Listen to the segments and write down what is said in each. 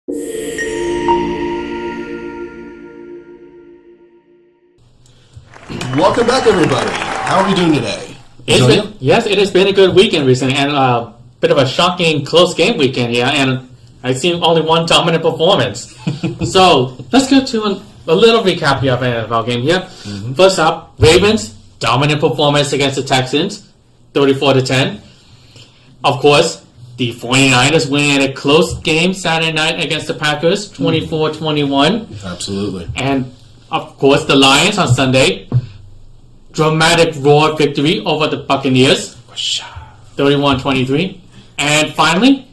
Welcome back, everybody. How are we doing today? Yes, it has been a good weekend recently, and a bit of a shocking close game weekend here, and I've seen only one dominant performance. So, let's get to a little recap here of an NFL game here. Mm-hmm. First up, Ravens, dominant performance against the Texans, 34-10. Of course, the 49ers winning a close game Saturday night against the Packers, 24-21. Absolutely. And, of course, the Lions on Sunday, dramatic roar victory over the Buccaneers, 31-23. And finally,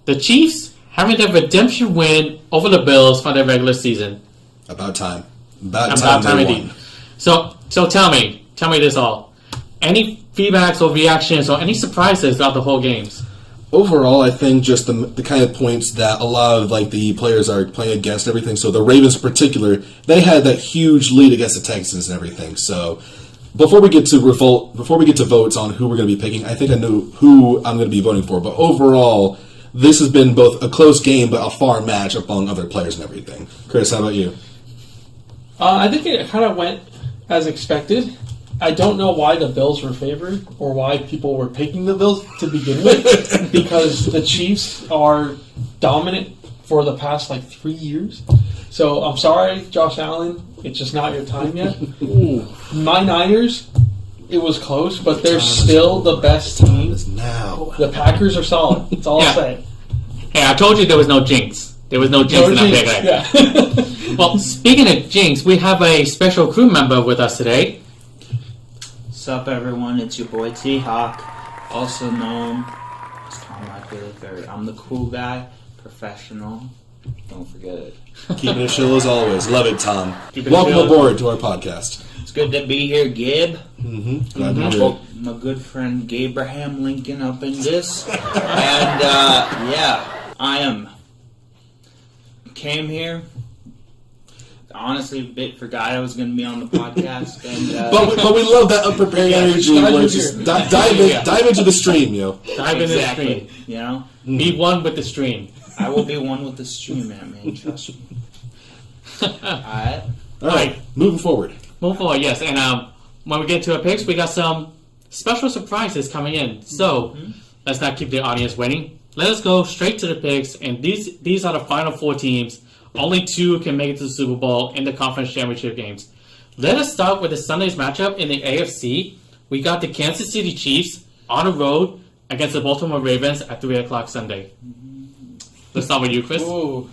the Chiefs having their redemption win over the Bills for their regular season. About time. About time indeed. So tell me this all. Any feedbacks or reactions or any surprises throughout the whole games? Overall, I think just the kind of points that a lot of the players are playing against and everything. So the Ravens in particular, they had that huge lead against the Texans and everything. So before we get to votes on who we're going to be picking, I think I know who I'm going to be voting for. But overall, this has been both a close game but a far match among other players and everything. Chris, how about you? I think it kind of went as expected. I don't know why the Bills were favored or why people were picking the Bills to begin with, because the Chiefs are dominant for the past 3 years. So I'm sorry, Josh Allen, it's just not your time yet. My Niners, it was close, but they're still the best team. Now. The Packers are solid. That's all I'll say. Hey, I told you there was no jinx. There was no jinx in that pick. Yeah. Well, speaking of jinx, we have a special crew member with us today. Sup everyone, it's your boy T-Hawk, also known as Tom Michael. I'm the cool guy, professional, don't forget it. Keeping it chill as always. Love it, Tom. Welcome aboard to our podcast. It's good to be here, Gabe. Mm-hmm. Glad to be here. My good friend Gabraham Lincoln up in this. And I came here. Honestly, forgot I was going to be on the podcast. And, but we love that unprepared energy. Just dive into the stream, yo. Dive into the stream. You know? Be one with the stream. I will be one with the stream, man. Trust me. Alright. Alright, moving forward. Yes. And when we get to our picks, we got some special surprises coming in. So, let's not keep the audience waiting. Let us go straight to the picks. And these are the final 4 teams. Only 2 can make it to the Super Bowl in the conference championship games. Let us start with the Sunday's matchup in the AFC. We got the Kansas City Chiefs on the road against the Baltimore Ravens at 3 o'clock Sunday. Let's start with you, Chris. Ooh,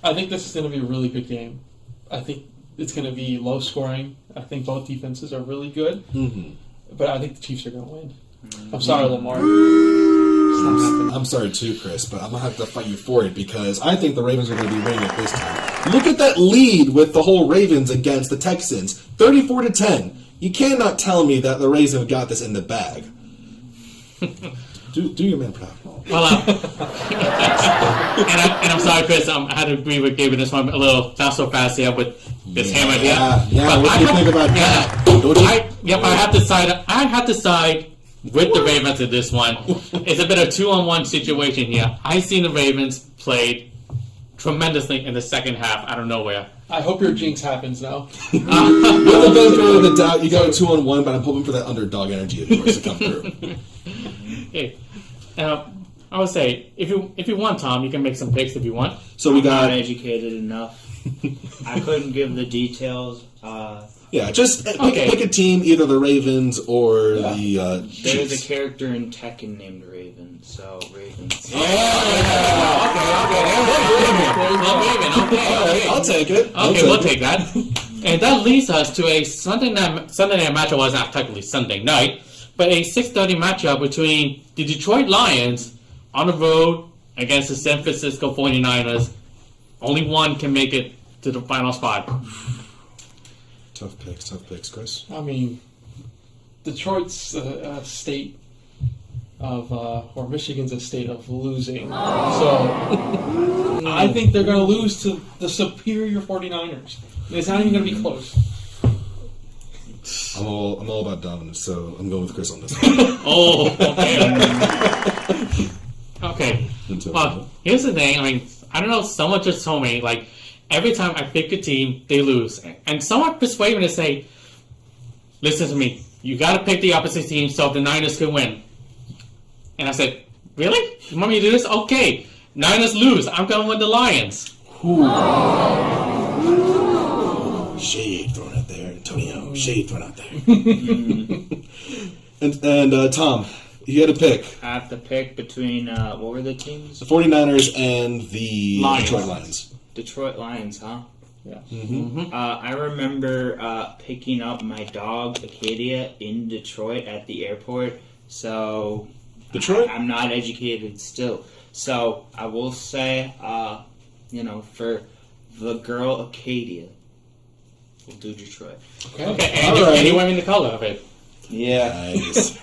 I think this is going to be a really good game. I think it's going to be low scoring. I think both defenses are really good. But I think the Chiefs are going to win. I'm sorry, Lamar. I'm sorry too, Chris, but I'm going to have to fight you for it because I think the Ravens are going to be winning it this time. Look at that lead with the whole Ravens against the Texans. 34-10. You cannot tell me that the Ravens have got this in the bag. Do your man proud. Well, and I'm sorry, Chris. I had to agree with Gabe in this one a little not so fast here with this hammer here. Yeah. What do you think about that? I have to side with the Ravens in this one. It's a bit of a 2-on-1 situation here. I seen the Ravens played tremendously in the second half out of nowhere. I hope your jinx happens now. With the benefit of the doubt, you got a 2-on-1, but I'm hoping for that underdog energy of yours to come through. Hey, I would say if you want, Tom, you can make some picks if you want. So we got I'm not educated enough. I couldn't give the details. Just pick a team, either the Ravens or the Chiefs. There's a character in Tekken named Raven, so Ravens. I'll take it. Okay, we'll take that. And that leads us to a Sunday night matchup. Well, it's not technically Sunday night, but a 6:30 matchup between the Detroit Lions on the road against the San Francisco 49ers. Only one can make it to the final spot. Tough picks, Chris. I mean, Detroit's a state of, or Michigan's a state of losing. So I think they're going to lose to the superior 49ers. It's not even going to be close. I'm all about dominance, so I'm going with Chris on this one. Oh, okay. Okay. Well, here's the thing. I mean, I don't know, someone just told me, like, every time I pick a team, they lose. And someone persuaded me to say, listen to me, you got to pick the opposite team so the Niners can win. And I said, really? You want me to do this? Okay. Niners lose. I'm going with the Lions. Shade thrown out there, Antonio. Shade thrown out there. and Tom, you had to pick. I have to pick between, what were the teams? The 49ers and the Lions. Detroit Lions. Detroit Lions, huh? Yeah. I remember picking up my dog, Acadia, in Detroit at the airport. So Detroit? I'm not educated still. So I will say, for the girl Acadia, we'll do Detroit. Okay, and you're wearing the color of it. Yeah. Nice.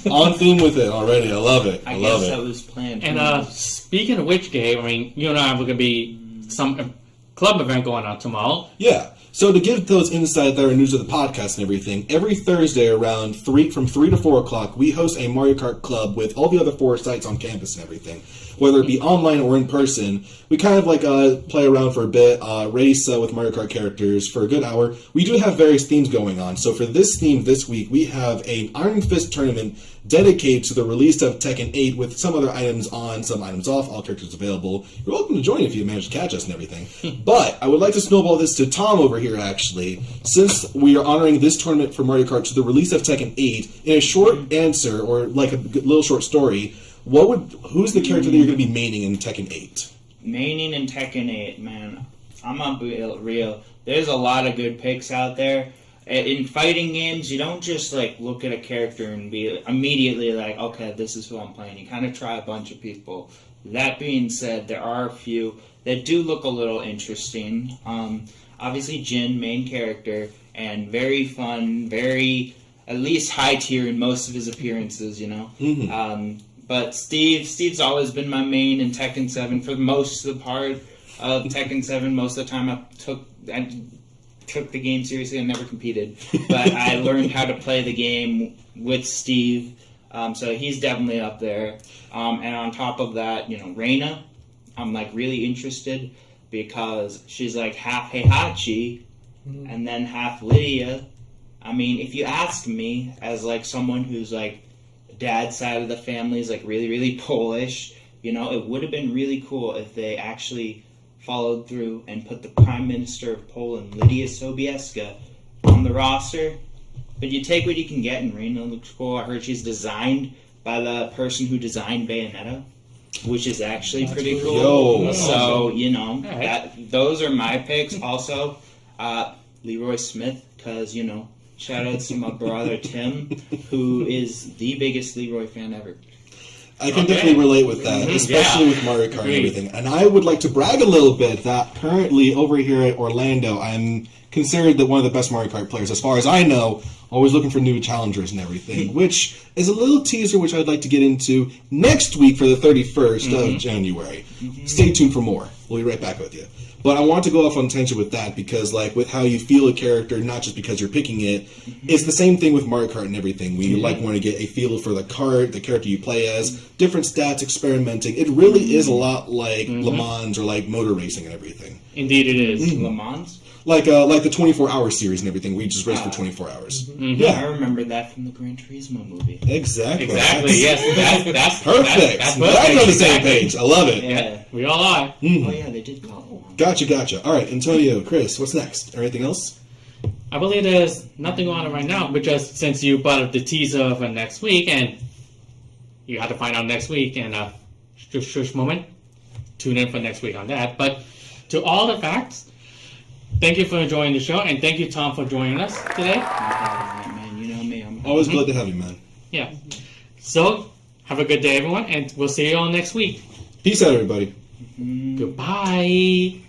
On theme with it already. I love it. I love guess it. that was planned. And speaking of which, Gabe, I mean, you and I are going to be some club event going on tomorrow. Yeah. So to give those insight that are new to the podcast and everything, every Thursday around from 3 to 4 o'clock, we host a Mario Kart club with all the other 4 sites on campus and everything. Whether it be online or in person, we kind of like play around for a bit, race with Mario Kart characters for a good hour. We do have various themes going on. So for this theme this week, we have an Iron Fist tournament dedicated to the release of Tekken 8 with some other items on, some items off, all characters available. You're welcome to join if you manage to catch us and everything. But I would like to snowball this to Tom over here, actually. Since we are honoring this tournament for Mario Kart to the release of Tekken 8, in a short answer, or like a little short story, who's the character that you're going to be maining in Tekken 8? Maining in Tekken 8, man, I'm not real. There's a lot of good picks out there. In fighting games, you don't just like look at a character and be immediately like, okay, this is who I'm playing. You kind of try a bunch of people. That being said, there are a few that do look a little interesting. Obviously, Jin, main character, and very fun, very at least high tier in most of his appearances. Mm-hmm. But Steve's always been my main in Tekken 7 for most of the part of Tekken 7. Most of the time I took the game seriously. I never competed. But I learned how to play the game with Steve. So he's definitely up there. And on top of that, Reina, I'm like really interested because she's like half Heihachi and then half Lydia. I mean, if you ask me as like someone who's like dad's side of the family is like really, really Polish. It would have been really cool if they actually followed through and put the Prime Minister of Poland, Lydia Sobieska, on the roster. But you take what you can get, and Reina looks cool. I heard she's designed by the person who designed Bayonetta, which is actually pretty cool. Yo. So, Right. those are my picks. Also, Leroy Smith, because, shout out to my brother Tim, who is the biggest Leroy fan ever. I can definitely relate with that, especially with Mario Kart and everything. And I would like to brag a little bit that currently over here at Orlando, I'm considered one of the best Mario Kart players. As far as I know, always looking for new challengers and everything, which is a little teaser which I'd like to get into next week for the 31st of January. Stay tuned for more. We'll be right back with you. But I want to go off on tangent with that because, like, with how you feel a character, not just because you're picking it, it's the same thing with Mario Kart and everything. We want to get a feel for the character you play as, different stats, experimenting. It really is a lot like Le Mans or like motor racing and everything. Indeed it is. Le Mans? Like the 24-hour series and everything. We just race for 24 hours. I remember that from the Gran Turismo movie. Exactly. Yes. That's Perfect. That's Back on the same page. I love it. Yeah. We all are. Oh, yeah, they did call it Le Mans. Gotcha. All right, Antonio, Chris, what's next? Anything else? I believe there's nothing on it right now, but just since you brought up the teaser for next week, and you have to find out next week, and shush moment, tune in for next week on that. But to all the facts, thank you for enjoying the show, and thank you, Tom, for joining us today. Man, you know me. I'm Always glad to have you, man. Yeah. So, have a good day, everyone, and we'll see you all next week. Peace out, everybody. Goodbye.